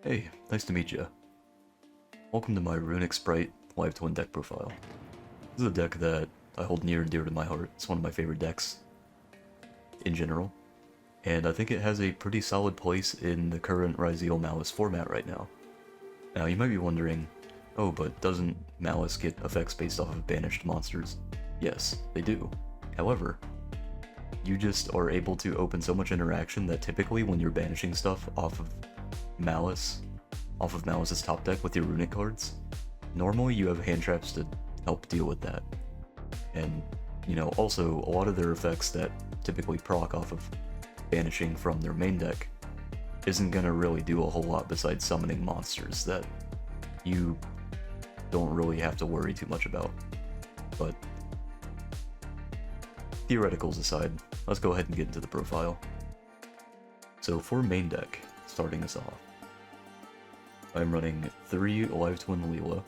Hey, nice to meet you. Welcome to my Runick Spright Live Twin deck profile. This is a deck that I hold near and dear to my heart. It's one of my favorite decks in general, and I think it has a pretty solid place in the current 𝐒𝐨𝐜𝐚 format right now. Now, you might be wondering, oh, but doesn't Malice get effects based off of banished monsters? Yes, they do. However, you just are able to open so much interaction that typically when you're banishing stuff off of Malice's top deck with your Runick cards, normally you have hand traps to help deal with that. And, you know, also a lot of their effects that typically proc off of banishing from their main deck isn't gonna really do a whole lot besides summoning monsters that you don't really have to worry too much about. But theoreticals aside, let's go ahead and get into the profile. So for main deck, starting us off, I'm running 3 Live Twin lil-la,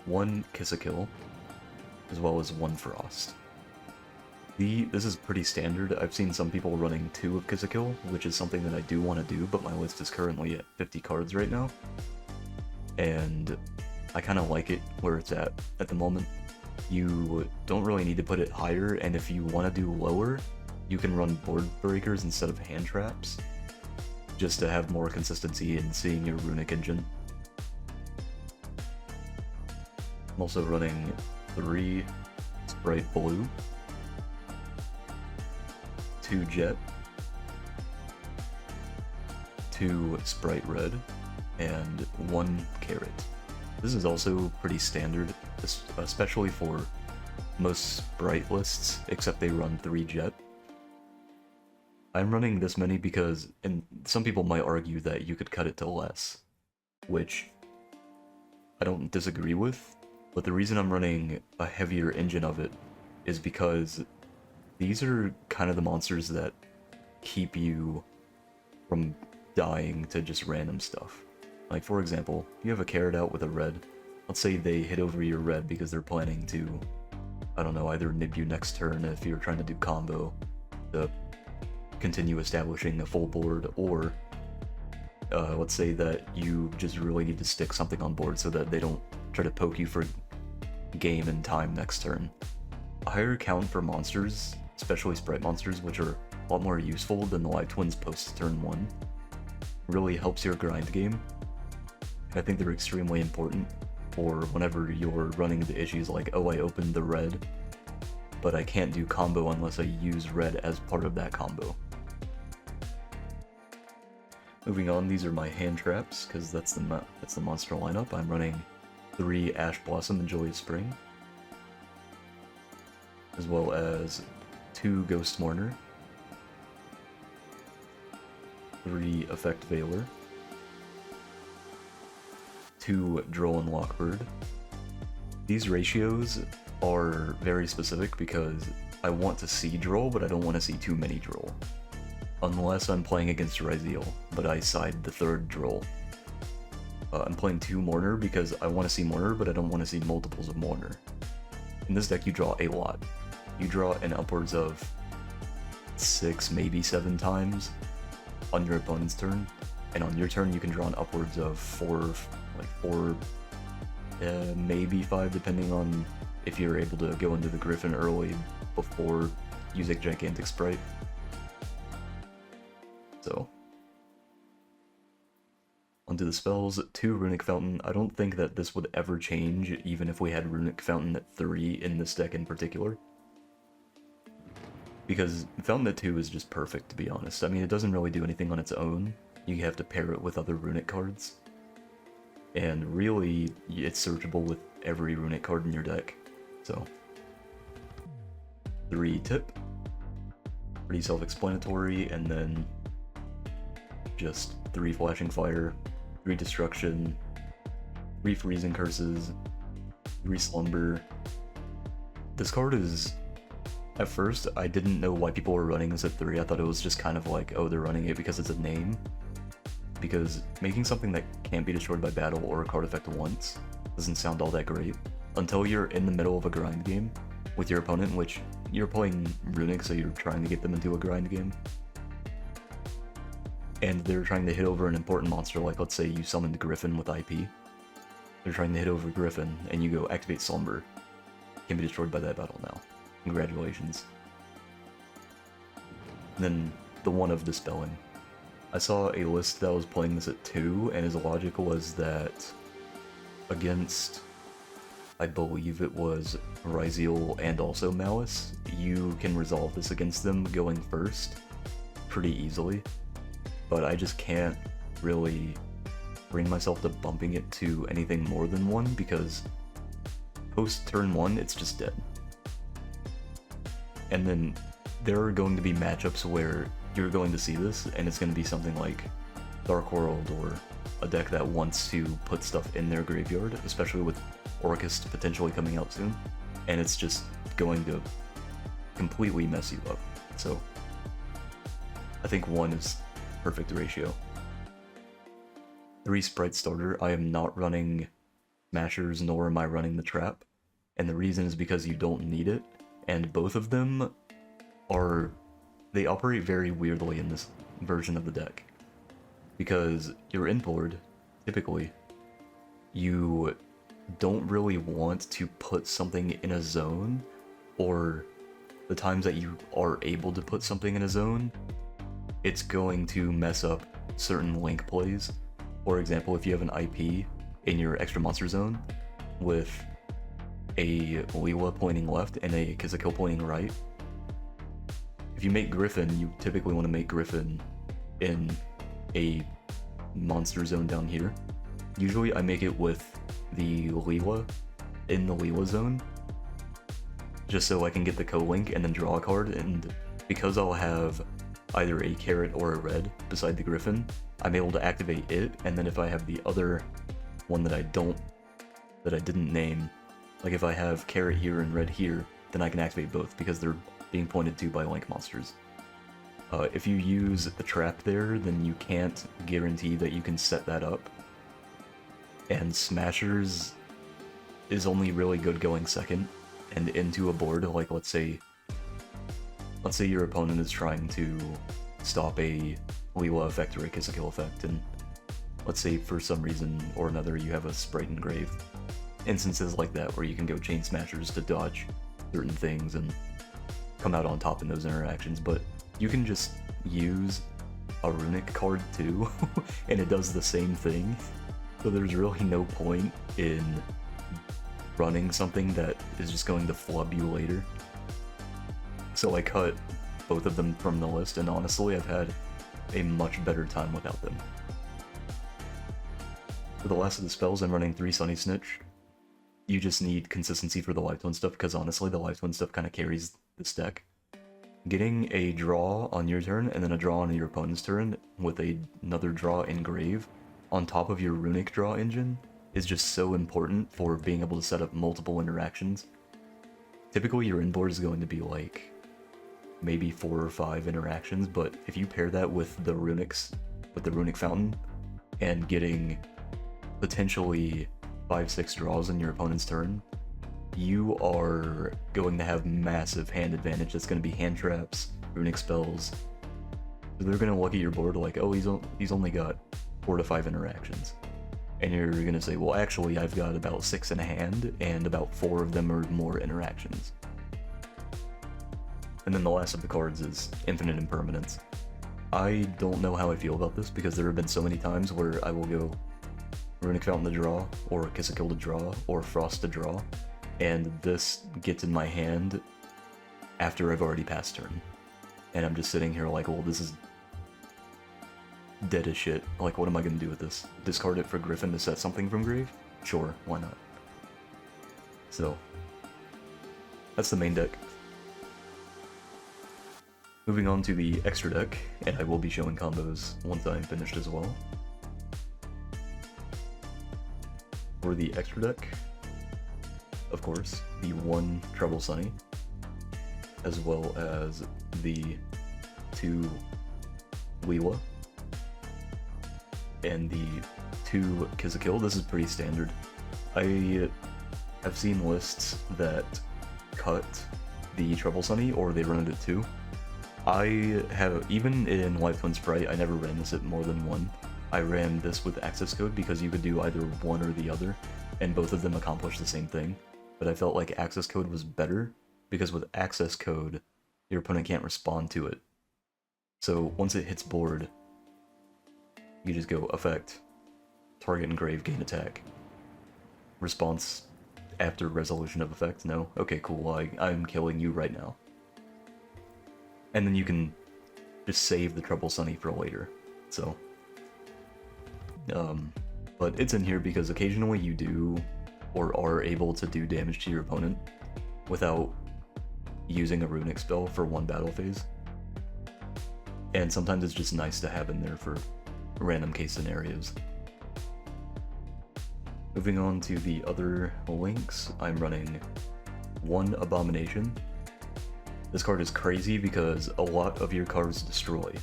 1 ki-sikil, as well as 1 Frost. This is pretty standard. I've seen some people running 2 of ki-sikil, which is something that I do want to do, but my list is currently at 50 cards right now. And I kind of like it where it's at the moment. You don't really need to put it higher, and if you want to do lower, you can run board breakers instead of hand traps, just to have more consistency in seeing your Runick engine. I'm also running 3 Spright blue, 2 jet, 2 Spright red, and 1 carrot. This is also pretty standard, especially for most Spright lists, except they run 3 jet. I'm running this many because, and some people might argue that you could cut it to less, which I don't disagree with, but the reason I'm running a heavier engine of it is because these are kind of the monsters that keep you from dying to just random stuff. Like, for example, you have a carrot out with a red. Let's say they hit over your red because they're planning to, I don't know, either nib you next turn if you're trying to do combo to continue establishing a full board, or let's say that you just really need to stick something on board so that they don't try to poke you for game and time next turn. A higher count for monsters, especially Spright monsters, which are a lot more useful than the Live Twins post turn 1, really helps your grind game. I think they're extremely important for whenever you're running into issues like, oh, I opened the red, but I can't do combo unless I use red as part of that combo. Moving on, these are my hand traps, because that's the monster lineup. I'm running 3 Ash Blossom and Joyous Spring, as well as 2 Ghost Mourner, 3 Effect Veiler, 2 Droll and Lockbird. These ratios are very specific because I want to see Droll, but I don't want to see too many Droll. Unless I'm playing against 𝐒𝐿, but I side the 3rd Droll. I'm playing 2 Mourner because I want to see Mourner, but I don't want to see multiples of Mourner. In this deck you draw a lot. You draw in upwards of 6, maybe 7 times on your opponent's turn, and on your turn you can draw in upwards of 4, maybe 5, depending on if you're able to go into the Griffin early before using Gigantic Spright. So, onto the spells. 2 Runick Fountain. I don't think that this would ever change, even if we had Runick Fountain at 3 in this deck in particular. Because Fountain at 2 is just perfect, to be honest. I mean, it doesn't really do anything on its own. You have to pair it with other Runick cards. And really, it's searchable with every Runick card in your deck. So, 3 Tip. Pretty self-explanatory, and then just 3 Flashing Fire, 3 Destruction, 3 Freezing Curses, 3 Slumber. This card is, at first, I didn't know why people were running this at 3. I thought it was just kind of like, oh, they're running it because it's a name. Because making something that can't be destroyed by battle or a card effect once doesn't sound all that great. Until you're in the middle of a grind game with your opponent, which you're playing Runick, so you're trying to get them into a grind game. and they're trying to hit over an important monster, like let's say you summoned Griffin with IP. They're trying to hit over Griffin, and you go activate Slumber. Can be destroyed by that battle now. Congratulations. And then the one of Dispelling. I saw a list that was playing this at 2, and his logic was that against, I believe it was Ryzeal and also Malice, you can resolve this against them going first pretty easily, but I just can't really bring myself to bumping it to anything more than 1 because post turn 1 it's just dead. And then there are going to be matchups where you're going to see this, and it's going to be something like Dark World or a deck that wants to put stuff in their graveyard, especially with Orcust potentially coming out soon, and it's just going to completely mess you up. So I think 1 is perfect ratio. 3 Spright starter, I am not running Smashers nor am I running the Trap, and the reason is because you don't need it, and both of them they operate very weirdly in this version of the deck. Because your inboard, typically, you don't really want to put something in a zone, or the times that you are able to put something in a zone, it's going to mess up certain link plays. For example, if you have an IP in your extra monster zone with a lil-la pointing left and a ki-sikil pointing right, if you make Griffin, you typically want to make Griffin in a monster zone down here. Usually I make it with the lil-la in the lil-la zone, just so I can get the co-link and then draw a card, and because I'll have either a carrot or a red beside the Griffin, I'm able to activate it, and then if I have the other one that I didn't name, like if I have carrot here and red here, then I can activate both because they're being pointed to by link monsters. If you use the trap there, then you can't guarantee that you can set that up. And Smashers is only really good going second and into a board, like let's say your opponent is trying to stop a lil-la effect or a ki-sikil effect, and let's say for some reason or another you have a Spright Engrave. Instances like that where you can go chain Smashers to dodge certain things and come out on top in those interactions, but you can just use a Runick card too, and it does the same thing, so there's really no point in running something that is just going to flub you later. So I cut both of them from the list, and honestly I've had a much better time without them. For the last of the spells, I'm running 3 Sunny Snitch. You just need consistency for the Life Twin stuff, because honestly the Life Twin stuff kind of carries this deck. Getting a draw on your turn and then a draw on your opponent's turn with another draw in grave on top of your Runick draw engine is just so important for being able to set up multiple interactions. Typically your inboard is going to be like maybe 4 or 5 interactions, but if you pair that with the Runick Fountain and getting potentially 5-6 draws in your opponent's turn, you are going to have massive hand advantage. That's going to be hand traps, Runick spells. So they're going to look at your board like, oh, he's only got 4 to 5 interactions. And you're going to say, well, actually, I've got about 6 in a hand, and about 4 of them are more interactions. And then the last of the cards is Infinite Impermanence. I don't know how I feel about this, because there have been so many times where I will go Runick Fountain to draw, or ki-sikil to draw, or Frost to draw, and this gets in my hand after I've already passed turn. And I'm just sitting here like, well, this is dead as shit. Like, what am I gonna do with this? Discard it for Griffin to set something from grave? Sure, why not? So, that's the main deck. Moving on to the extra deck, and I will be showing combos once I'm finished as well. For the extra deck, of course, the 1 Treble Sunny, as well as the 2 lil-la, and the 2 ki-sikil. This is pretty standard. I have seen lists that cut the Treble Sunny, or they run it at 2. I have, even in Life Twin Spright, I never ran this at more than 1. I ran this with access code because you could do either one or the other, and both of them accomplish the same thing. But I felt like access code was better, because with access code, your opponent can't respond to it. So once it hits board, you just go effect, target engrave, gain attack. Response after resolution of effect? No? Okay, cool, I'm killing you right now. And then you can just save the Trouble Sunny for later, so. But it's in here because occasionally you do, or are able to do damage to your opponent without using a Runick spell for one battle phase. And sometimes it's just nice to have in there for random case scenarios. Moving on to the other links, I'm running 1 Abomination. This card is crazy because a lot of your cards destroy.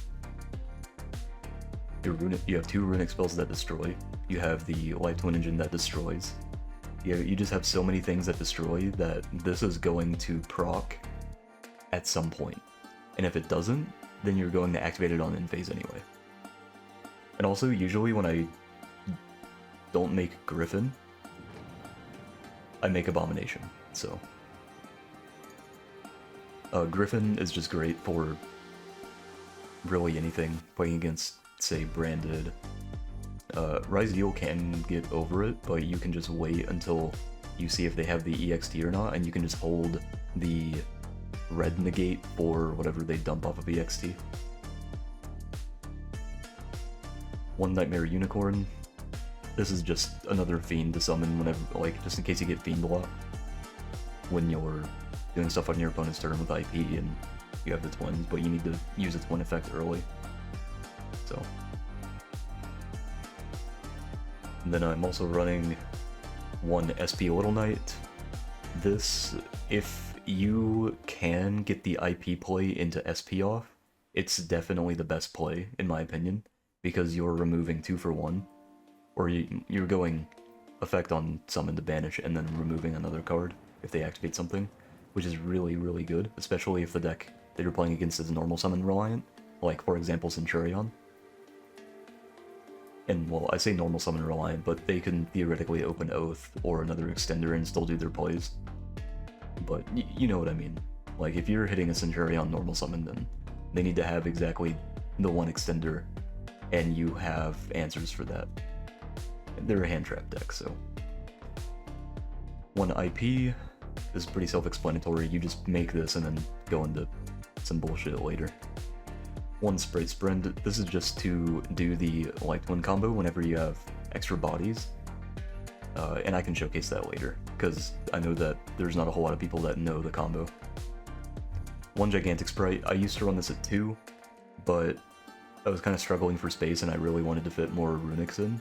You have 2 Runick spells that destroy. You have the Life Twin engine that destroys. You just have so many things that destroy that this is going to proc at some point. And if it doesn't, then you're going to activate it on end phase anyway. And also, usually when I don't make Griffin, I make Abomination, so. Griffin is just great for really anything, playing against, say, Branded. 𝐒𝐿 can get over it, but you can just wait until you see if they have the EXT or not, and you can just hold the red negate for whatever they dump off of EXT. 1 Nightmare Unicorn. This is just another fiend to summon whenever, like, just in case you get fiend a lot. When you're doing stuff on your opponent's turn with IP and you have the twins, but you need to use its twin effect early. So. And then I'm also running 1 SP Little Knight. This, if you can get the IP play into SP off, it's definitely the best play, in my opinion, because you're removing 2 for 1, or you're going effect on summon to banish and then removing another card if they activate something, which is really, really good, especially if the deck that you're playing against is normal summon reliant, like for example Centurion. And well, I say normal summon reliant, but they can theoretically open Oath or another extender and still do their plays. But you know what I mean. Like, if you're hitting a Centurion normal summon, then they need to have exactly the 1 extender, and you have answers for that. They're a hand trap deck, so. 1 IP is pretty self-explanatory. You just make this and then go into some bullshit later. 1 Spright Sprint. This is just to do the Life Twin combo whenever you have extra bodies. And I can showcase that later, because I know that there's not a whole lot of people that know the combo. 1 Gigantic Spright. I used to run this at 2, but I was kind of struggling for space and I really wanted to fit more Runicks in.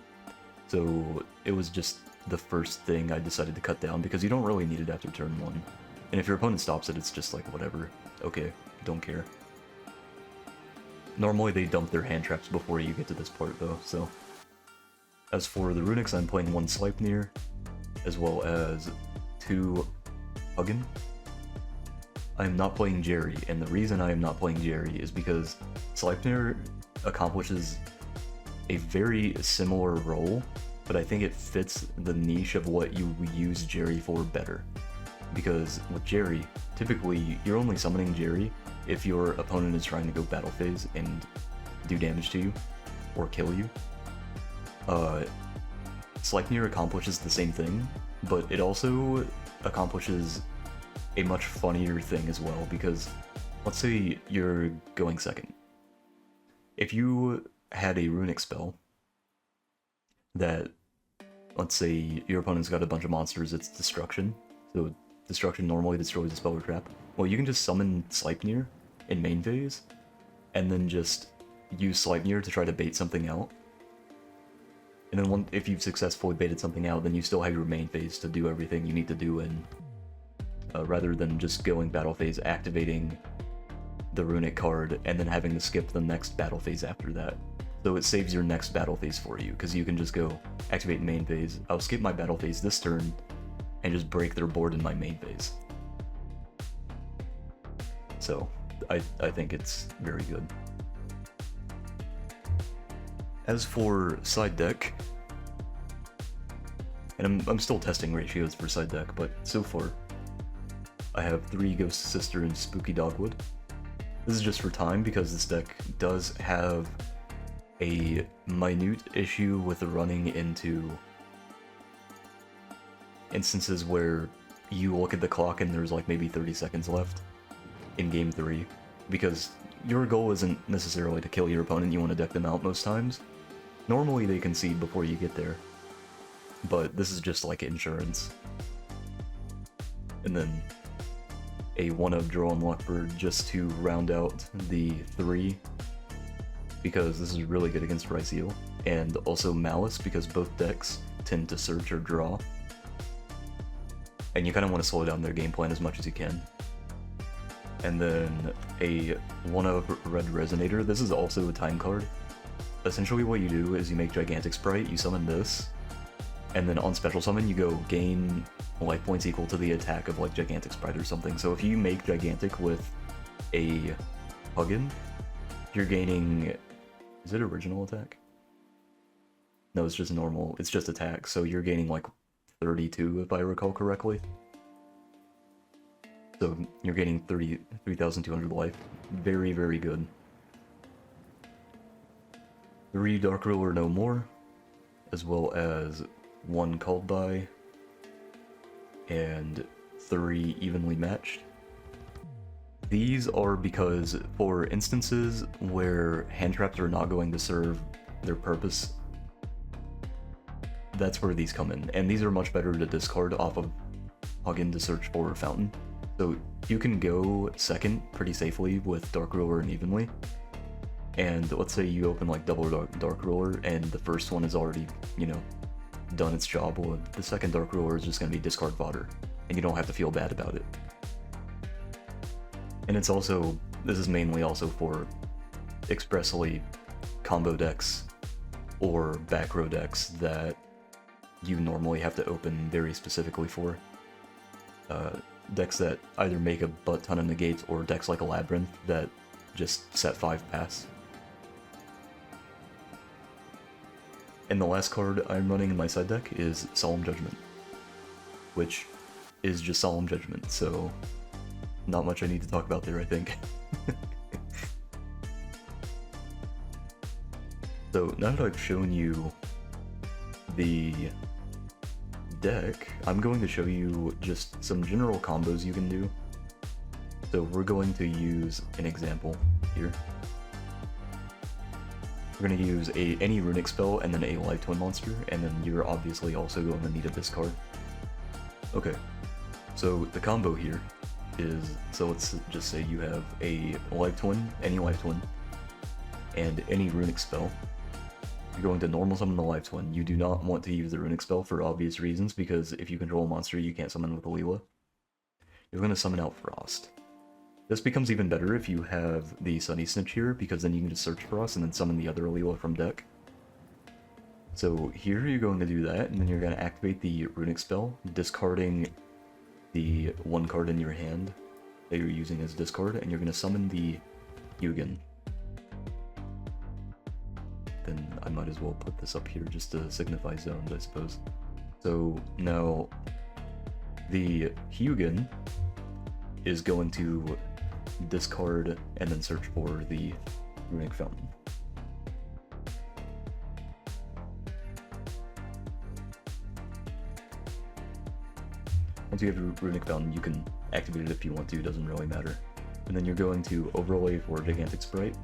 So it was just the first thing I decided to cut down, because you don't really need it after turn 1. And if your opponent stops it, it's just like, whatever. Okay, don't care. Normally they dump their hand traps before you get to this part though, so. As for the Runicks, I'm playing 1 Sleipnir, as well as 2 Hugin. I am not playing Jerry, and the reason I am not playing Jerry is because Sleipnir accomplishes a very similar role, but I think it fits the niche of what you use Jerry for better. Because with Jerry, typically you're only summoning Jerry if your opponent is trying to go battle phase and do damage to you, or kill you. Sleipnir accomplishes the same thing, but it also accomplishes a much funnier thing as well, because let's say you're going second. If you had a Runick spell that, let's say your opponent's got a bunch of monsters, it's Destruction, so Destruction normally destroys a spell or trap, well, you can just summon Sleipnir in main phase, and then just use Sleipnir to try to bait something out. And then if you've successfully baited something out, then you still have your main phase to do everything you need to do in, rather than just going battle phase, activating the Runick card, and then having to skip the next battle phase after that. So it saves your next battle phase for you, because you can just go activate main phase, I'll skip my battle phase this turn, and just break their board in my main phase. So, I think it's very good. As for side deck, and I'm still testing ratios for side deck, but so far, I have 3 Ghost Sister and Spooky Dogwood. This is just for time, because this deck does have a minute issue with running into instances where you look at the clock and there's like maybe 30 seconds left in game 3, because your goal isn't necessarily to kill your opponent, you want to deck them out most times. Normally they concede before you get there, but this is just like insurance. And then a 1-of Draw and Lockbird just to round out the 3, because this is really good against Ryzeal, and also Malice, because both decks tend to search or draw, and you kind of want to slow down their game plan as much as you can. And then a 1-of Red Resonator. This is also a time card. Essentially what you do is you make Gigantic Spright, you summon this, and then on special summon you go gain life points equal to the attack of like Gigantic Spright or something. So if you make Gigantic with a Huggin, you're gaining... Is it original attack? No, it's just normal. It's just attack, so you're gaining like 32 if I recall correctly. So you're gaining 3,200 life. Very, very good. 3 Dark Ruler No More, as well as 1 Called By, and 3 Evenly Matched. These are because for instances where hand traps are not going to serve their purpose, that's where these come in. And these are much better to discard off of Huggin to search for Fountain. So you can go second pretty safely with Dark Ruler and Evenly. And let's say you open like double Dark Ruler and the first one is already, you know, done its job. Well, the second Dark Ruler is just going to be discard fodder, and you don't have to feel bad about it. And it's also, this is mainly also for expressly combo decks or back row decks that you normally have to open very specifically for. Decks that either make a butt ton of negates, or decks like a Labyrinth that just set 5 pass. And the last card I'm running in my side deck is Solemn Judgment, which is just Solemn Judgment, so not much I need to talk about there, I think. So now that I've shown you the deck, I'm going to show you just some general combos you can do. So we're going to use an example here. We're going to use any Runick spell and then a Live Twin monster, and then you're obviously also going to need a discard. Okay, so the combo here is, so let's just say you have a Live Twin, any Live Twin, and any Runick spell. You're going to normal summon the Live Twin. You do not want to use the Runick spell for obvious reasons, because if you control a monster you can't summon with a lil-la. You're going to summon out Frost. This becomes even better if you have the Sunny Snitch here, because then you can just search Frost and then summon the other lil-la from deck. So here you're going to do that, and then you're going to activate the Runick spell, discarding the 1 card in your hand that you're using as discard, and you're going to summon the Ugin. Then I might as well put this up here just to signify zones, I suppose. So now the Ugin is going to discard and then search for the Runick Fountain. Once you have your Runick Fountain, you can activate it if you want to, doesn't really matter. And then you're going to overlay for Gigantic Spright.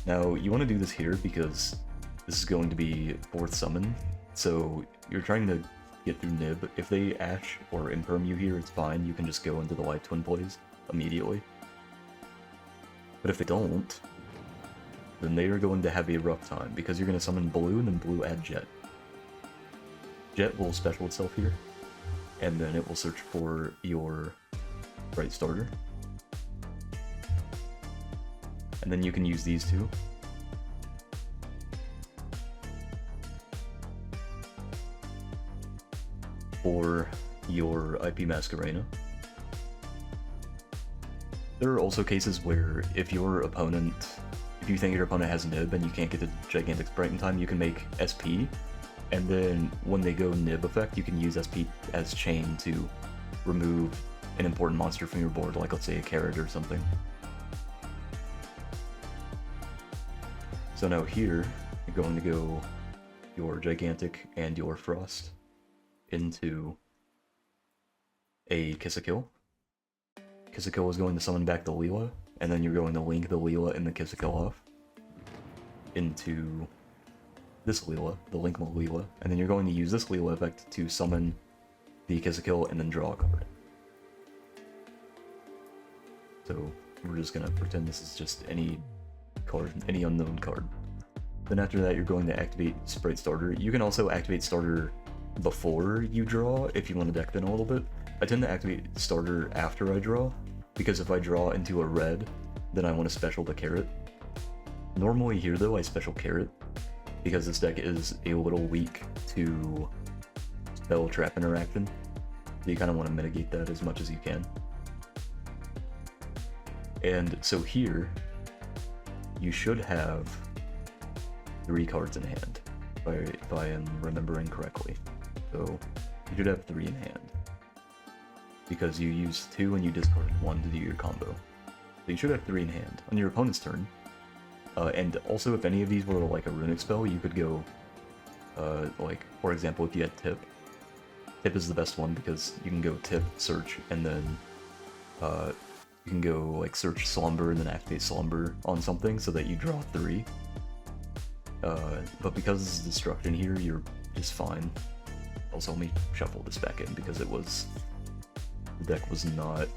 Now, you want to do this here because this is going to be 4th summon, so you're trying to get through Nib. If they Ash or Imperm you here, it's fine, you can just go into the Live Twin plays immediately. But if they don't, then they are going to have a rough time, because you're going to summon Blue and then Blue add Jet. Jet will special itself here, and then it will search for your Bright Starter. And then you can use these two. For your IP Masquerena. There are also cases where if you think your opponent has nib and you can't get the gigantic Spright in time, you can make SP, and then when they go nib effect, you can use SP as chain to remove an important monster from your board, like let's say a carrot or something. So now here, you're going to go your gigantic and your frost into a ki-sikil. ki-sikil is going to summon back the lil-la, and then you're going to link the lil-la and the ki-sikil off into this lil-la, the link lil-la, and then you're going to use this lil-la effect to summon the ki-sikil and then draw a card. So we're just gonna pretend this is just any card, any unknown card. Then after that, you're going to activate Spright Starter. You can also activate Starter before you draw if you want to deck bin a little bit. I tend to activate Starter after I draw, because if I draw into a red, then I want to special the carrot. Normally here though, I special carrot, because this deck is a little weak to spell trap interaction, so you kind of want to mitigate that as much as you can. And so here, you should have 3 cards in hand, if I am remembering correctly. So you should have 3 in hand, because you use 2 and you discard 1 to do your combo. So you should have 3 in hand on your opponent's turn. And also, if any of these were like a Runick spell, you could go, like, for example, if you had Tip. Tip is the best one because you can go Tip, Search, and then you can go like Search Slumber and then activate Slumber on something so that you draw 3. But because this is destruction here, you're just fine. Also, let me shuffle this back in because the deck was not,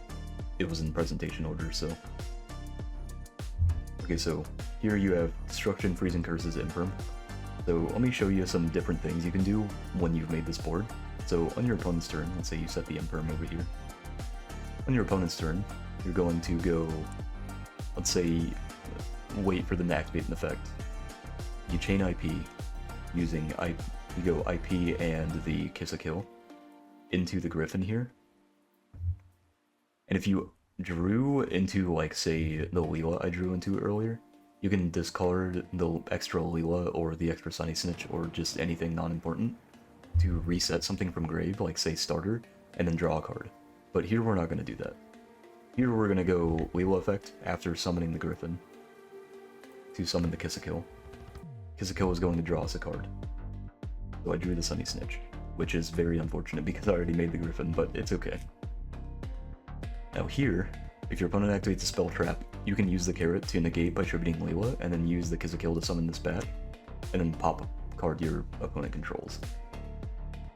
it was in presentation order, so. Okay, so here you have Destruction, Freezing Curses, Imperm. So let me show you some different things you can do when you've made this board. So on your opponent's turn, let's say you set the Imperm over here. On your opponent's turn, you're going to go, let's say, wait for them to activate an effect. You chain IP using you go IP and the ki-sikil into the Griffin here. And if you drew into, like, say, the lil-la I drew into earlier, you can discard the extra lil-la or the extra Sunny Snitch or just anything non-important to reset something from grave, like, say, Starter, and then draw a card. But here we're not going to do that. Here we're going to go lil-la effect after summoning the Griffin to summon the ki-sikil. ki-sikil is going to draw us a card. So I drew the Sunny Snitch, which is very unfortunate because I already made the Griffin, but it's okay. Now here, if your opponent activates a spell trap, you can use the carrot to negate by tributing lil-la, and then use the ki-sikil to summon this back, and then pop a card your opponent controls.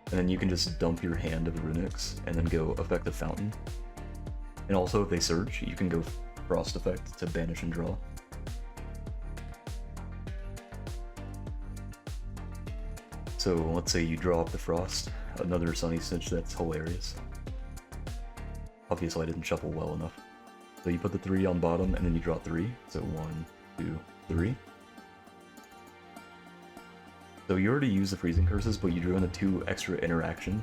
And then you can just dump your hand of Runicks, and then go Effective Fountain. And also if they search, you can go Frost Effect to banish and draw. So let's say you draw up the Frost, another Sunny Snitch, that's hilarious. Obviously I didn't shuffle well enough. So you put the 3 on bottom and then you draw 3. So 1, 2, 3. So you already used the Freezing Curses, but you drew in the 2 extra interaction.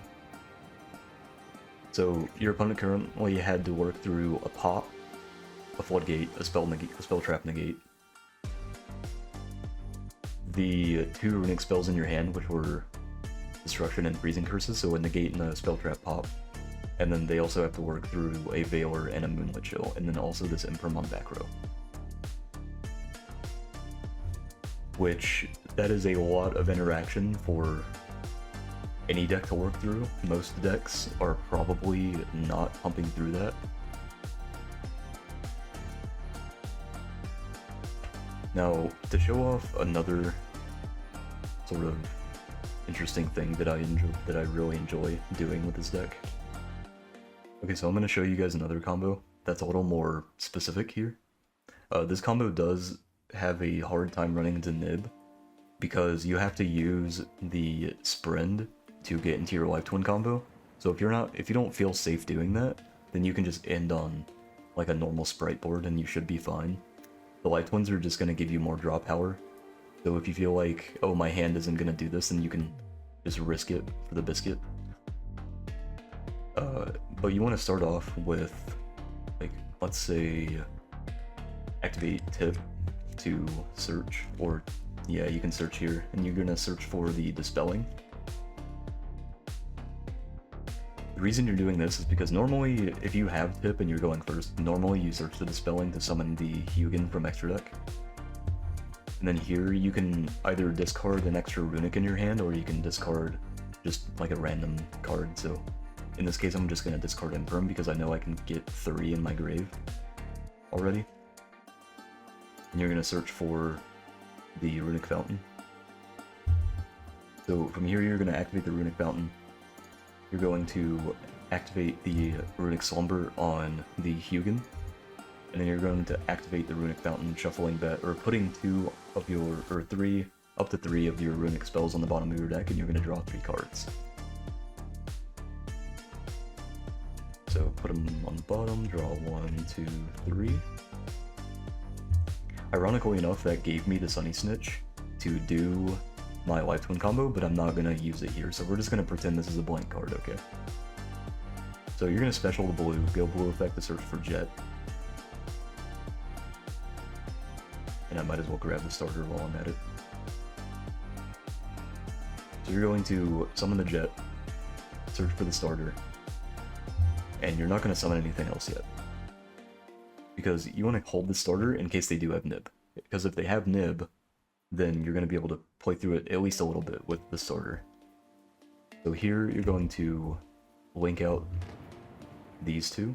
So your opponent currently had to work through a pop, a floodgate, a spell trap negate, the 2 Runick spells in your hand, which were Destruction and Freezing Curses, so a negate and a spell trap pop. And then they also have to work through a Veiler and a Moonlit Chill, and then also this Imperm on back row. Which, that is a lot of interaction for any deck to work through. Most decks are probably not pumping through that. Now, to show off another sort of interesting thing that I really enjoy doing with this deck. Okay, so I'm going to show you guys another combo that's a little more specific here. This combo does have a hard time running into Nib, because you have to use the Sprint to get into your Life Twin combo. So if you don't feel safe doing that, then you can just end on like a normal Spright board and you should be fine. The Life Twins are just going to give you more draw power. So if you feel like, oh, my hand isn't going to do this, then you can just risk it for the biscuit. But you want to start off with like let's say, activate tip to search, or yeah, you can search here, and you're gonna search for the dispelling. The reason you're doing this is because normally, if you have tip and you're going first, normally you search the dispelling to summon the 𝐒𝐤𝐚 from extra deck. And then here you can either discard an extra Runick in your hand, or you can discard just like a random card. So in this case, I'm just gonna discard Infirm because I know I can get 3 in my grave already. And you're gonna search for the Runick Fountain. So from here, you're gonna activate the Runick Fountain. You're going to activate the Runick Slumber on the 𝐒𝐤𝐚. And then you're going to activate the Runick Fountain, shuffling that, or putting 2 of your, or 3, up to 3 of your Runick spells on the bottom of your deck, and you're going to draw 3 cards. So put them on the bottom, draw 1, 2, 3. Ironically enough, that gave me the Sunny Snitch to do my Life Twin combo, but I'm not going to use it here, so we're just going to pretend this is a blank card, okay? So you're going to special the blue, go blue effect to search for Jet. And I might as well grab the starter while I'm at it. So you're going to summon the Jet, search for the starter, and you're not going to summon anything else yet. Because you want to hold the starter in case they do have Nib. Because if they have Nib, then you're going to be able to play through it at least a little bit with the starter. So here you're going to link out these 2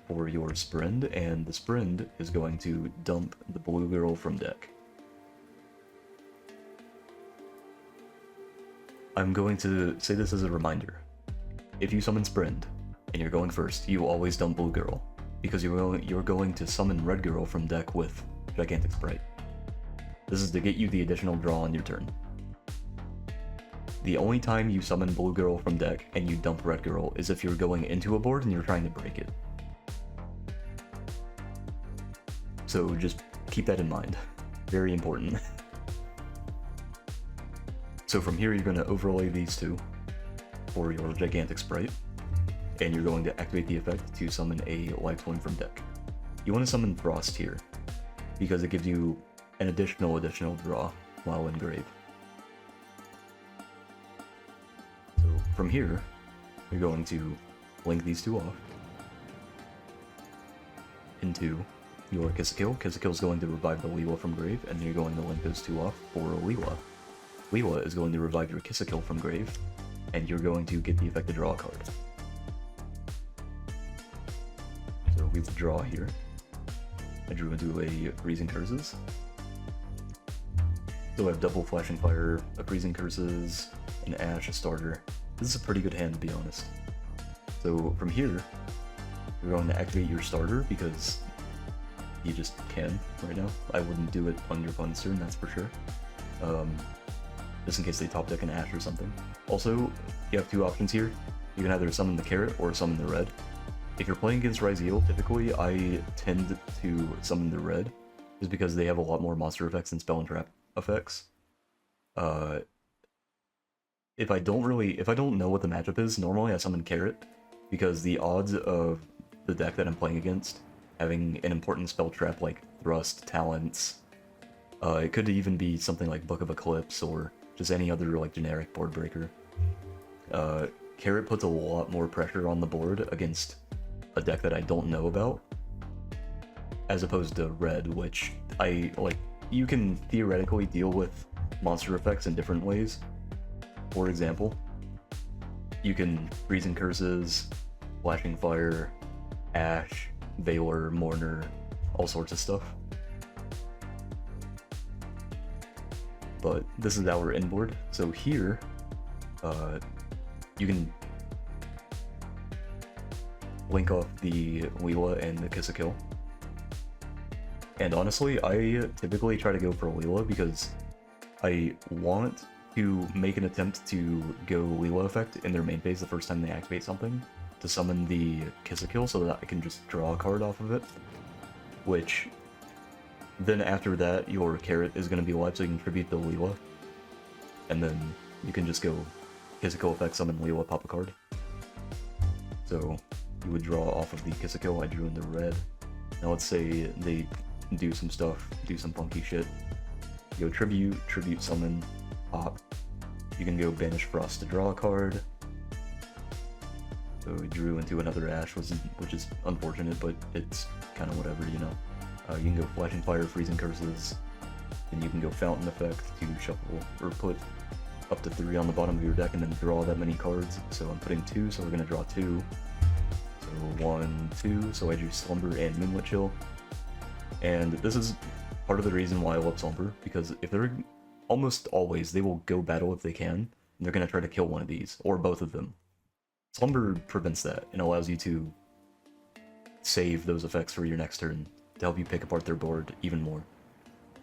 for your Sprind, and the Sprind is going to dump the blue girl from deck. I'm going to say this as a reminder. If you summon Sprind, and you're going first, you always dump blue girl, because you're going to summon red girl from deck with Gigantic Spright. This is to get you the additional draw on your turn. The only time you summon blue girl from deck and you dump red girl is if you're going into a board and you're trying to break it. So just keep that in mind. Very important. So from here you're going to overlay these 2 for your Gigantic Spright, and you're going to activate the effect to summon a Life Twin from deck. You want to summon Frost here, because it gives you an additional draw while in grave. So from here, you're going to link these 2 off into your ki-sikil. ki-sikil is going to revive the lil-la from grave, and then you're going to link those 2 off for lil-la. lil-la is going to revive your ki-sikil from grave, and you're going to get the effect to draw a card. So we will draw here. I drew into a Freezing Curses. So I have double Flashing Fire, a Freezing Curses, an Ash, a starter. This is a pretty good hand, to be honest. So from here, you're going to activate your starter because you just can right now. I wouldn't do it on your opponent's turn, that's for sure. Just in case they top deck an Ash or something. Also, you have 2 options here. You can either summon the carrot or summon the red. If you're playing against 𝐒𝐿, typically I tend to summon the red, just because they have a lot more monster effects and spell and trap effects. If I don't know what the matchup is, normally I summon carrot, because the odds of the deck that I'm playing against having an important spell trap like Thrust, Talents, it could even be something like Book of Eclipse or just any other like generic board breaker. Carrot puts a lot more pressure on the board against a deck that I don't know about, as opposed to red, which you can theoretically deal with monster effects in different ways. For example, you can Freezing Curses, Flashing Fire, Ash, Veiler, Mourner, all sorts of stuff. But this is our inboard, so here, you can link off the lil-la and the ki-sikil. And honestly, I typically try to go for lil-la because I want to make an attempt to go lil-la effect in their main phase the first time they activate something, to summon the ki-sikil so that I can just draw a card off of it. Which, then after that, your carrot is going to be alive so you can tribute the lil-la. And then you can just go ki-sikil effect, summon lil-la, pop a card. So you would draw off of the ki-sikil. I drew into red. Now let's say they do some stuff, do some funky shit. Go tribute, tribute summon, pop. You can go banish frost to draw a card. So we drew into another ash, which is unfortunate, but it's kind of whatever, you know. You can go flashing fire, freezing curses. Then you can go fountain effect to shuffle or put up to 3 on the bottom of your deck and then draw that many cards. So I'm putting 2, so we're gonna draw 2. So 1, 2. So I drew Slumber and Moonlit Chill. And this is part of the reason why I love Slumber, because if they're almost always, they will go battle if they can, and they're gonna try to kill one of these, or both of them. Slumber prevents that and allows you to save those effects for your next turn to help you pick apart their board even more.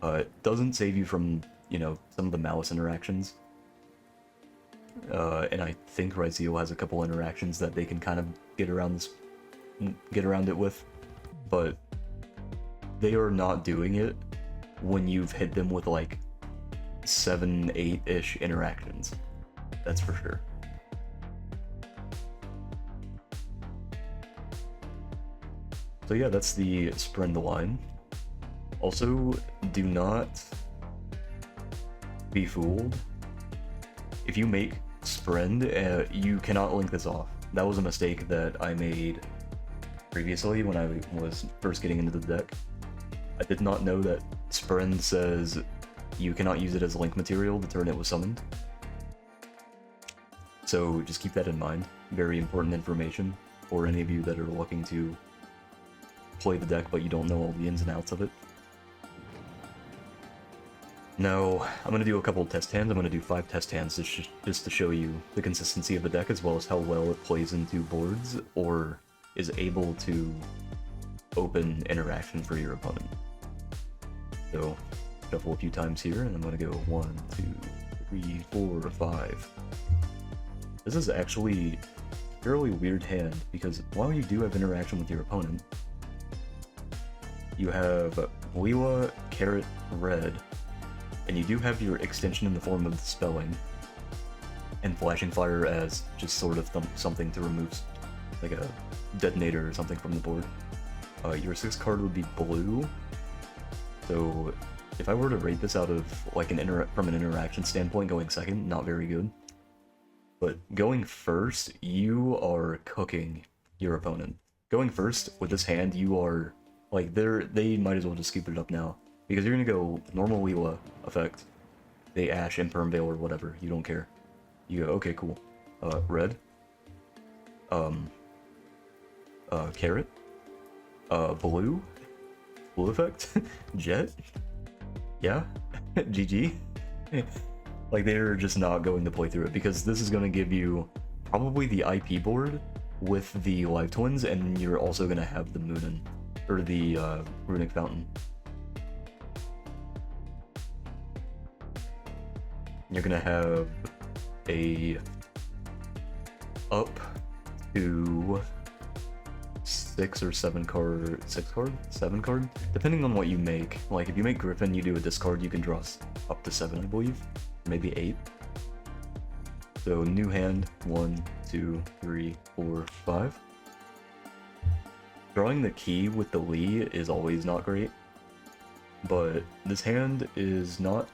It doesn't save you from, you know, some of the malice interactions. And I think 𝐒𝐤 has a couple interactions that they can kind of get around it with, but they are not doing it when you've hit them with like 7, 8-ish interactions. That's for sure. So yeah, that's the Spright line. Also, do not be fooled. If you make Spright, you cannot link this off. That was a mistake that I made previously when I was first getting into the deck. I did not know that Spright says you cannot use it as link material the turn it was summoned. So just keep that in mind. Very important information for any of you that are looking to play the deck but you don't know all the ins and outs of it. Now, I'm going to do a couple of test hands. I'm going to do 5 test hands just to show you the consistency of the deck as well as how well it plays into boards or is able to open interaction for your opponent. So, shuffle a few times here, and I'm going to go 1, 2, 3, 4, 5. This is actually a fairly weird hand, because while you do have interaction with your opponent, you have lil-la, red, and you do have your extension in the form of the spelling, and flashing fire as just sort of something to remove, like a detonator or something from the board. Your 6th card would be blue, so if I were to rate this out of like from an interaction standpoint, going second, not very good. But going first, you are cooking your opponent. Going first with this hand, you are like they might as well just scoop it up now, because you're gonna go normal lil-la effect, they ash, imperm veil, or whatever. You don't care. You go, okay, cool. Red. Carrot. Blue effect. Jet. Yeah. GG. Like, they're just not going to play through it, because this is going to give you probably the IP board with the live twins, and you're also going to have the Moonin, or the Runick fountain. You're going to have a up to 6 or 7 card, 7 card, depending on what you make. Like, if you make Griffin, you do a discard, you can draw up to 7, I believe, maybe 8. So new hand, 1, 2, 3, 4, 5. Drawing the key with the Lee is always not great, but this hand is not.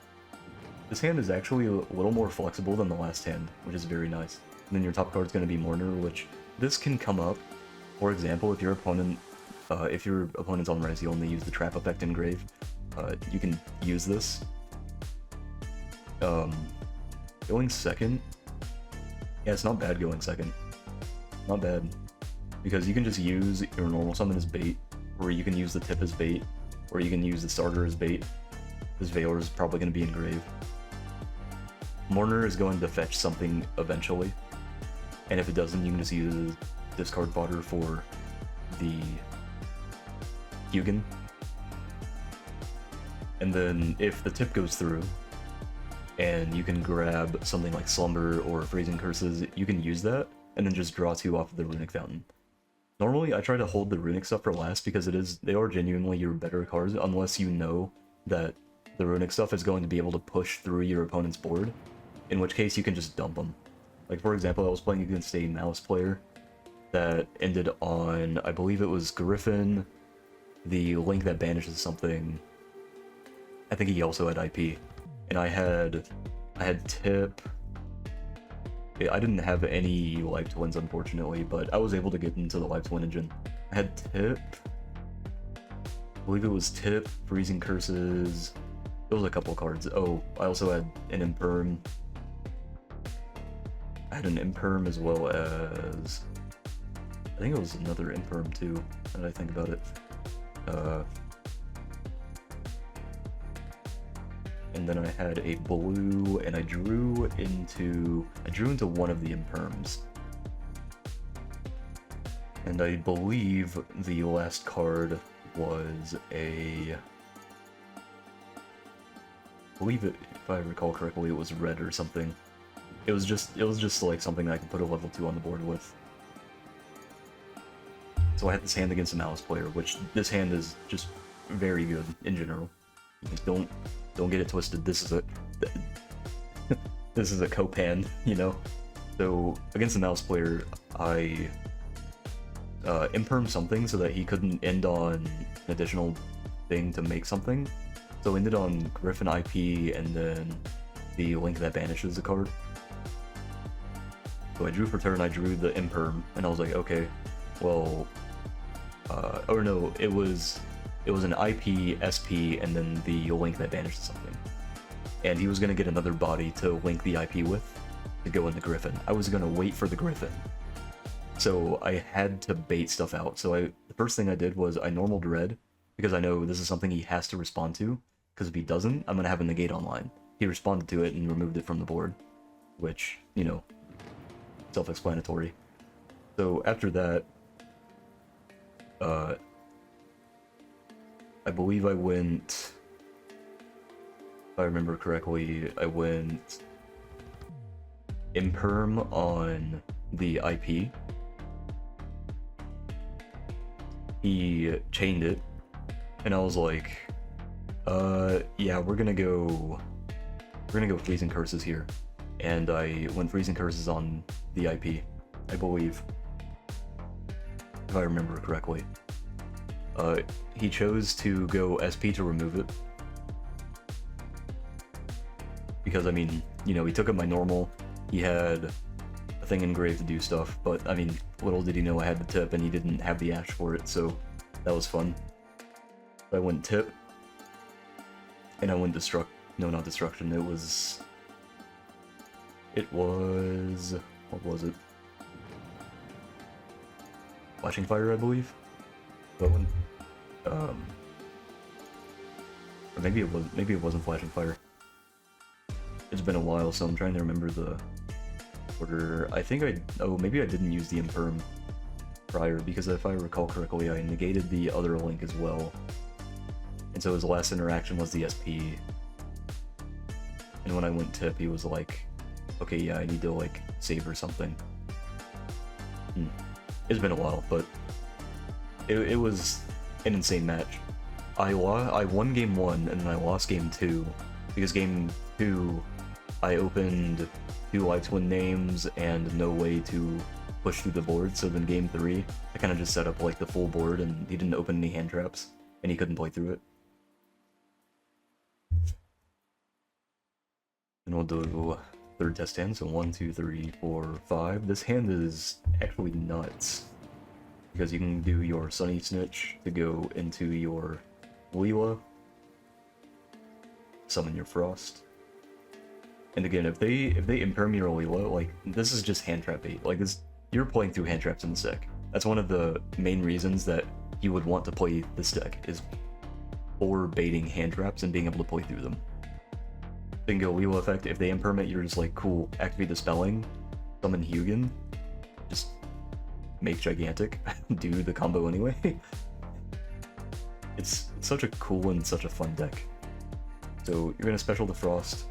This hand is actually a little more flexible than the last hand, which is very nice. And then your top card is going to be Mourner, which this can come up. For example, if your opponent's on 𝐒𝐤 and they use the trap effect in grave, you can use this. Going second, yeah, it's not bad going second. Not bad. Because you can just use your normal summon as bait, or you can use the tip as bait, or you can use the starter as bait. This Veiler is probably going to be in grave. Mourner is going to fetch something eventually, and if it doesn't, you can just use discard fodder for the 𝐒𝐤. And then if the tip goes through, and you can grab something like Slumber or Freezing Curses, you can use that, and then just draw 2 off of the Runick fountain. Normally, I try to hold the Runick stuff for last, because they are genuinely your better cards, unless you know that the Runick stuff is going to be able to push through your opponent's board, in which case you can just dump them. Like, for example, I was playing against a Mouse player that ended on, I believe it was Griffin, the link that banishes something. I think he also had IP. And I had Tip. I didn't have any live twins, unfortunately, but I was able to get into the live twin engine. I had Tip. I believe it was Tip, Freezing Curses. There was a couple cards. Oh, I also had an Imperm. I had an Imperm as well as... I think it was another Imperm too, now that I think about it. And then I had a blue, and I drew into one of the Imperms. And I believe the last card was a... I believe it, if I recall correctly, it was red or something. It was just like something I could put a level 2 on the board with. So I had this hand against a Malice player, which this hand is just very good in general. Don't get it twisted. This is a this is a cope hand, you know. So against the Malice player, I imperm something so that he couldn't end on an additional thing to make something. So ended on Griffin IP and then the link that banishes the card. So I drew for turn, I drew the imperm, and I was like, okay, well, or no, it was an IP, SP, and then the link that banishes something. And he was gonna get another body to link the IP with to go into Griffin. I was gonna wait for the Griffin. So I had to bait stuff out. So the first thing I did was I normaled red, because I know this is something he has to respond to, because if he doesn't, I'm gonna have a negate online. He responded to it and removed it from the board, which, you know, self-explanatory. So after that, I believe I went, if I remember correctly, I went imperm on the IP. He chained it, and I was like, yeah, we're gonna go Freezing Curses here. And I went Freezing Curses on the IP, I believe, if I remember correctly. He chose to go SP to remove it. Because, I mean, you know, he took up my normal, he had a thing engraved to do stuff, but, I mean, little did he know I had the tip and he didn't have the ash for it, so that was fun. I went tip, and I went not destruction, it was, what was it? Flashing Fire, I believe? That one? Or maybe it wasn't Flashing Fire. It's been a while, so I'm trying to remember the order. I think maybe I didn't use the Imperm prior, because if I recall correctly, I negated the other link as well. And so his last interaction was the SP. And when I went tip, he was like, okay, yeah, I need to, like, save or something. It's been a while, but it was an insane match. I won game 1, and then I lost game 2, because game 2, I opened 2 live twin names and no way to push through the board, so then game 3, I kind of just set up, like, the full board, and he didn't open any hand traps, and he couldn't play through it. And we'll do third test hand, so 1, 2, 3, 4, 5. This hand is actually nuts, because you can do your Sunny Snitch to go into your lil-la, summon your Frost. And again, if they imperm your lil-la, like, this is just hand trap bait. Like, this, you're playing through hand traps in this deck. That's one of the main reasons that you would want to play this deck, is for baiting hand traps and being able to play through them. Bingo lil-la effect, if they imperm it, you're just like, cool, activate the spelling, summon 𝐒𝐤, just make gigantic, do the combo anyway. It's such a cool and such a fun deck. So you're gonna special the Frost.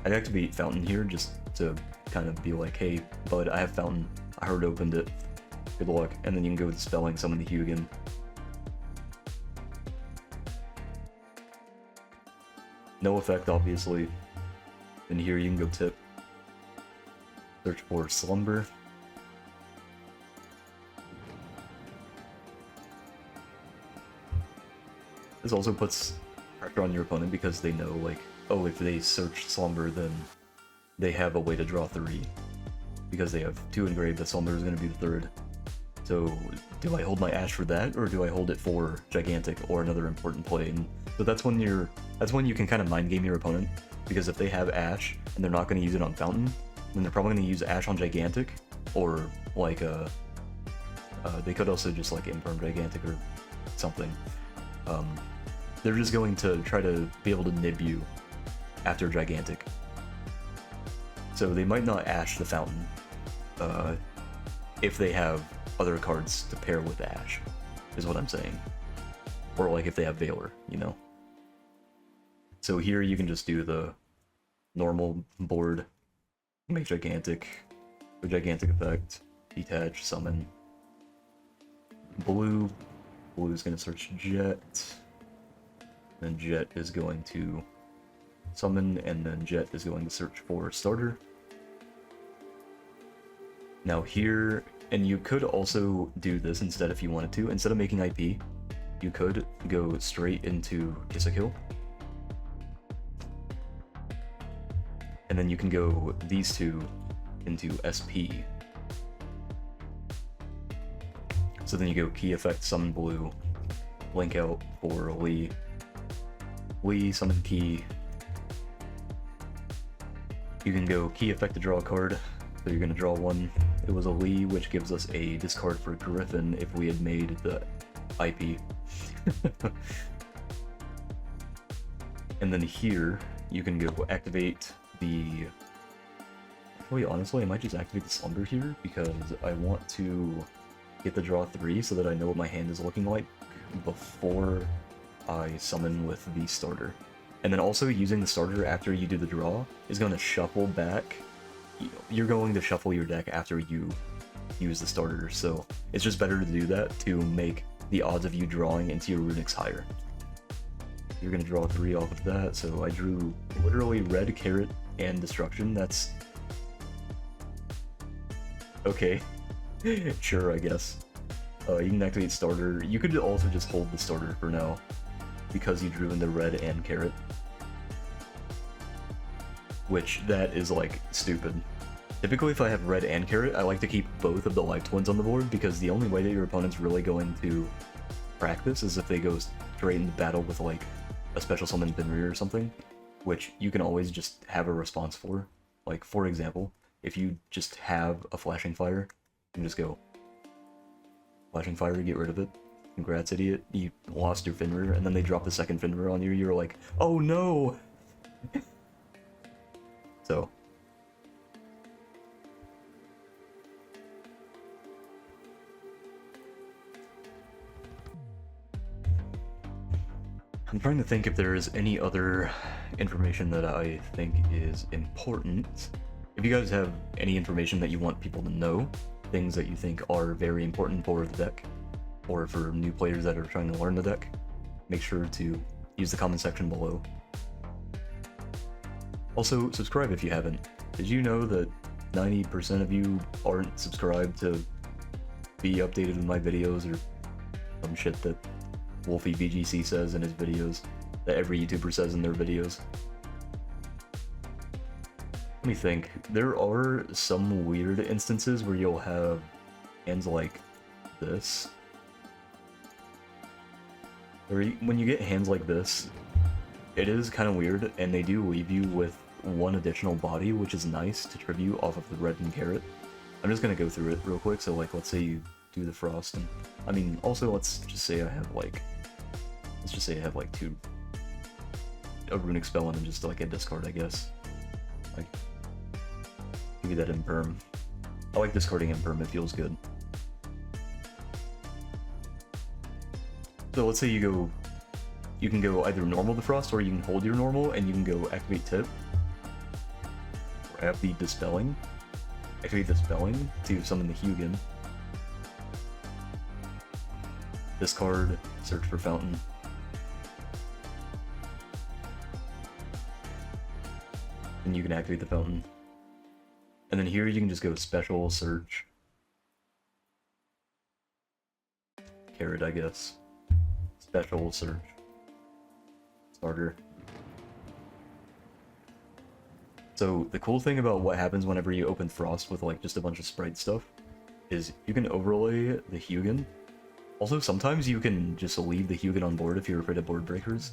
I'd activate Fountain here just to kind of be like, hey, bud, I have Fountain, I heard opened it, good luck, and then you can go with the spelling, summon the 𝐒𝐤. No effect, obviously. And here you can go tip. Search for Slumber. This also puts pressure on your opponent because they know, like, oh, if they search Slumber, then they have a way to draw 3. Because they have 2 engraved, the Slumber is going to be the 3rd. So, do I hold my Ash for that, or do I hold it for Gigantic or another important play? And so that's when you can kind of mind game your opponent, because if they have Ash and they're not going to use it on Fountain, then they're probably going to use Ash on Gigantic, or like they could also just like Imperm Gigantic or something. They're just going to try to be able to nib you after Gigantic. So they might not Ash the Fountain if they have other cards to pair with Ash, is what I'm saying. Or like if they have Valor, you know? So here you can just do the normal board, make Gigantic, the Gigantic effect, detach, summon. Blue is going to search Jet, then Jet is going to summon, and then Jet is going to search for starter. Now here, and you could also do this instead if you wanted to. Instead of making IP, you could go straight into ki-sikil. And then you can go these two into SP. So then you go key effect, summon blue, link out for Lee, summon key. You can go key effect to draw a card, so you're going to draw one. It was a Lee, which gives us a discard for Griffin if we had made the IP. And then here, you can go activate the... Actually, honestly, I might just activate the Slumber here, because I want to get the draw 3 so that I know what my hand is looking like before I summon with the starter. And then also using the starter after you do the draw is going to shuffle back. You're going to shuffle your deck after you use the starter, so it's just better to do that to make the odds of you drawing into your Runics higher. You're going to draw 3 off of that, so I drew literally red, carrot, and destruction. That's... okay. Sure, I guess. You can activate starter. You could also just hold the starter for now, because you drew in the red and carrot. Which, that is, like, stupid. Typically, if I have red and carrot, I like to keep both of the life twins on the board, because the only way that your opponent's really going to practice is if they go straight into battle with, like, a special summon Benrir or something, which you can always just have a response for. Like, for example, if you just have a Flashing Fire, you can just go Flashing Fire, get rid of it. Congrats, idiot. You lost your Fenrir, and then they drop the second Fenrir on you, you're like, oh no! So... I'm trying to think if there is any other information that I think is important. If you guys have any information that you want people to know, things that you think are very important for the deck, or for new players that are trying to learn the deck, make sure to use the comment section below. Also, subscribe if you haven't. Did you know that 90% of you aren't subscribed to be updated with my videos, or some shit that Wolfie VGC says in his videos, that every YouTuber says in their videos? Let me think. There are some weird instances where you'll have hands like this. Or when you get hands like this, it is kind of weird, and they do leave you with one additional body, which is nice to tribute off of the red and carrot. I'm just gonna go through it real quick. So, like, let's say you do the frost, and I mean, also let's just say I have like, a runic spell and then just like a discard, I guess. Like, give you that imperm. I like discarding imperm, it feels good. So let's say you can go either normal the frost, or you can hold your normal and you can go activate tip, or have the dispelling. Activate dispelling to summon the 𝐒𝐤𝐚. Discard, search for fountain. And you can activate the fountain. And then here you can just go special, search. Carrot, I guess. Special, search. starter. So the cool thing about what happens whenever you open Frost with like just a bunch of Spright stuff is you can overlay the 𝐒𝐤𝐚. Also, sometimes you can just leave the 𝐒𝐤𝐚 on board if you're afraid of board breakers.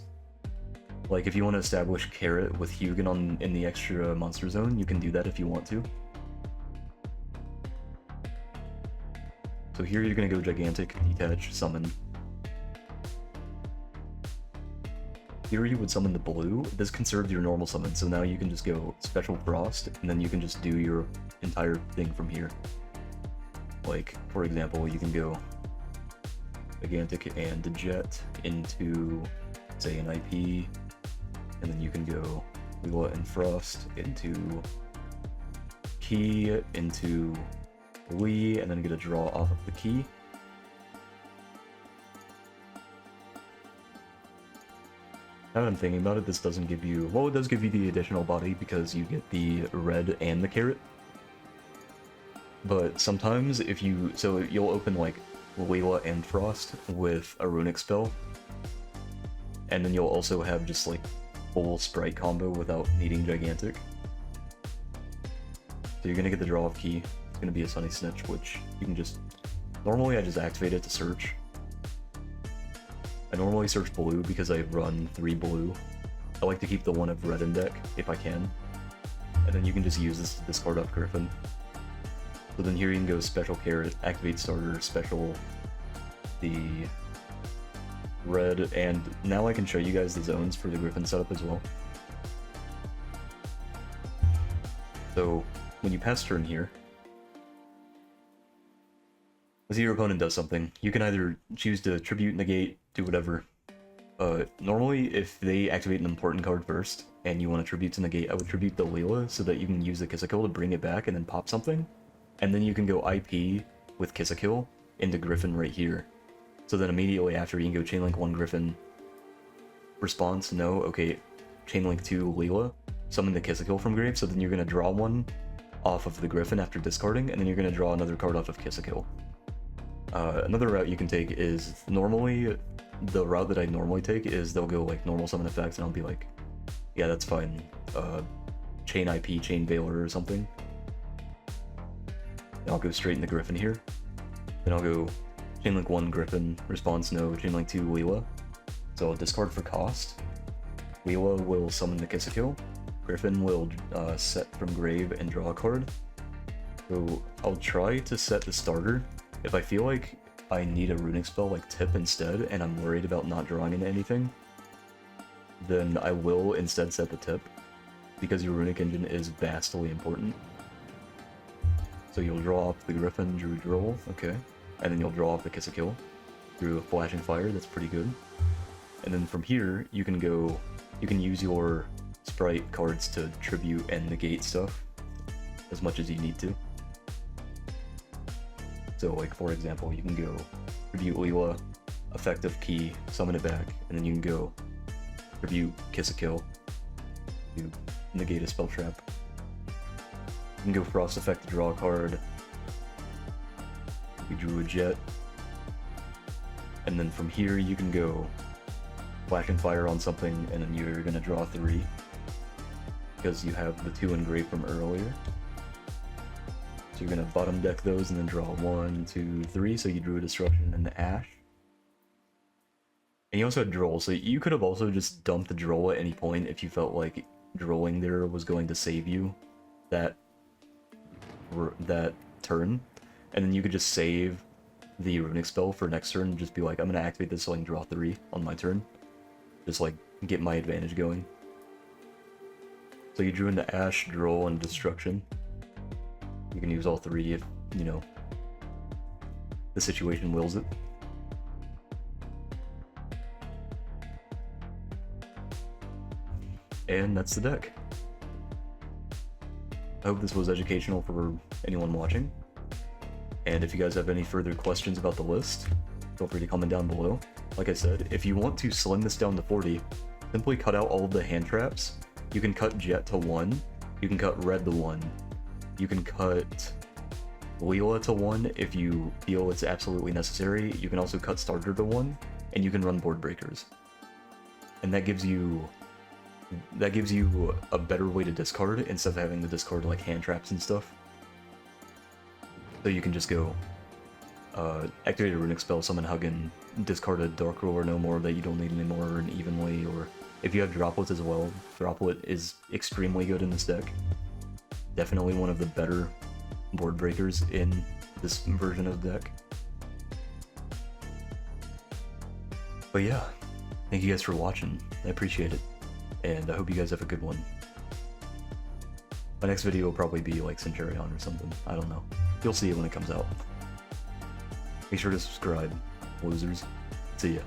Like if you want to establish Carrot with 𝐒𝐤𝐚 in the extra monster zone, you can do that if you want to. So here you're gonna go Gigantic, Detach, Summon. Here you would summon the blue. This conserves your normal summon, so now you can just go Special Frost, and then you can just do your entire thing from here. Like, for example, you can go Gigantic and Jet into, say, an IP, and then you can go lil-la and Frost into Ki, into Lee, and then get a draw off of the Ki. Now that I'm thinking about it, this doesn't give you... Well, it does give you the additional body because you get the red and the carrot. But sometimes if you... So you'll open like lil-la and Frost with a Runick spell. And then you'll also have just like full Spright combo without needing Gigantic. So you're gonna get the draw of Ki. It's gonna be a Sunny Snitch, which you can just... Normally I just activate it to search. I normally search blue because I run 3 blue. I like to keep the 1 of red in deck, if I can. And then you can just use this to discard off Griffin. So then here you can go Special Carrot, Activate Starter, Special the red, and now I can show you guys the zones for the Griffin setup as well. So when you pass turn here, let's say your opponent does something. You can either choose to tribute, negate, do whatever. Normally, if they activate an important card first, and you want to tribute to negate, I would tribute the lil-la so that you can use the ki-sikil to bring it back and then pop something. And then you can go IP with ki-sikil into Griffin right here. So then immediately after, you can go Chainlink 1 Griffin. Response, no, okay. Chainlink 2 lil-la. Summon the ki-sikil from grave, so then you're going to draw 1 off of the Griffin after discarding, and then you're going to draw another card off of ki-sikil. Another route you can take is, normally, the route that I normally take is they'll go like normal summon effects and I'll be like, yeah, that's fine. Chain IP, Chain Veiler or something. Then I'll go straight into Griffin here. Then I'll go Chainlink 1 Griffin, response no, Chainlink 2 lil-la. So I'll discard for cost. Lil-la will summon the ki-sikil. Griffin will set from grave and draw a card. So I'll try to set the starter. If I feel like I need a Runick spell like Tip instead, and I'm worried about not drawing into anything, then I will instead set the Tip, because your Runick engine is vastly important. So you'll draw off the Griffin, drew Droll, okay, and then you'll draw off the ki-sikil, drew a Flashing Fire, that's pretty good. And then from here, you can go, you can use your Spright cards to tribute and negate stuff, as much as you need to. So, like, for example, you can go tribute lil-la, effective Ki, summon it back, and then you can go tribute ki-sikil to negate a spell trap. You can go Frost effect to draw a card. We drew a Jet. And then from here, you can go Flashing Fire on something, and then you're gonna draw 3. Because you have the 2 engraved from earlier. So you're gonna bottom deck those and then draw 1, 2, 3, so you drew a Destruction and the Ash. And you also had Droll, so you could have also just dumped the Droll at any point if you felt like Drolling there was going to save you that turn. And then you could just save the Runick spell for next turn and just be like, I'm gonna activate this so I can draw 3 on my turn. Just like, get my advantage going. So you drew into Ash, Droll, and Destruction. You can use all 3 if, you know, the situation wills it. And that's the deck. I hope this was educational for anyone watching. And if you guys have any further questions about the list, feel free to comment down below. Like I said, if you want to slim this down to 40, simply cut out all of the hand traps. You can cut Jet to 1, you can cut Red to 1, you can cut lil-la to 1 if you feel it's absolutely necessary. You can also cut Starter to 1, and you can run Board Breakers. and that gives you a better way to discard instead of having to discard like hand traps and stuff. So you can just go activate a Runick spell, summon Hug, and discard a Dark Roll or no more that you don't need anymore, or an Evenly, or if you have Droplet as well. Droplet is extremely good in this deck. Definitely one of the better board breakers in this version of the deck. But yeah, thank you guys for watching. I appreciate it, and I hope you guys have a good one. My next video will probably be like Centurion or something. I don't know. You'll see it when it comes out. Make sure to subscribe, losers. See ya.